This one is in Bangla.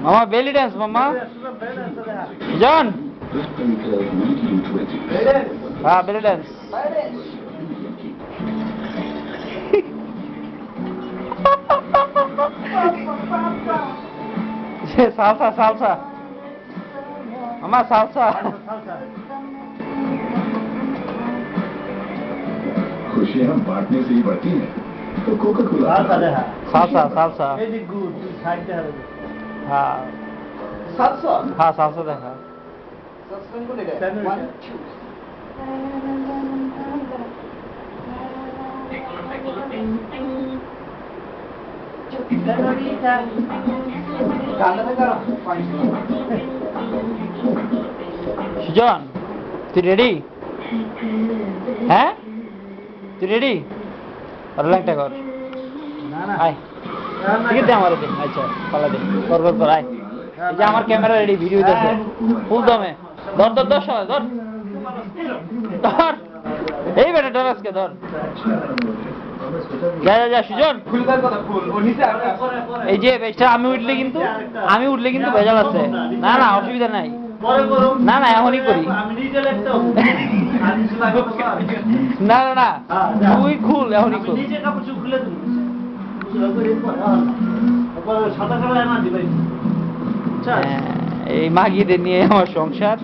মামা বেলি ড্যান্স মামা জন হ্যাঁ বেলি ড্যান্স সালসা সালসা মামা সালসা खुशियां बांटने से ही बढ़ती हैं तो कोका कोला सालसा सालसा हाँ সাতশো हाँ सालसा देखा সুজন তুই রেডি হ্যাঁ তুই রেডি আর লাইনটা কর আয় ঠিক আছে আমার দে আচ্ছা পালা দে কর কর কর আয় এই যে আমার ক্যামেরা রেডি ভিডিও হইতাছে ফুল দমে ধর ধর ধর সবাই ধর ধর এই বেটা ধর আজকে ধর যা যা যা সুজন এই যে বেশটা আমি উঠলে কিন্তু ভেজাল আছে না না অসুবিধা নাই না না এমনই করি না না না তুই খুল এমনই খুল এই মাগিদের নিয়ে আমার সংসার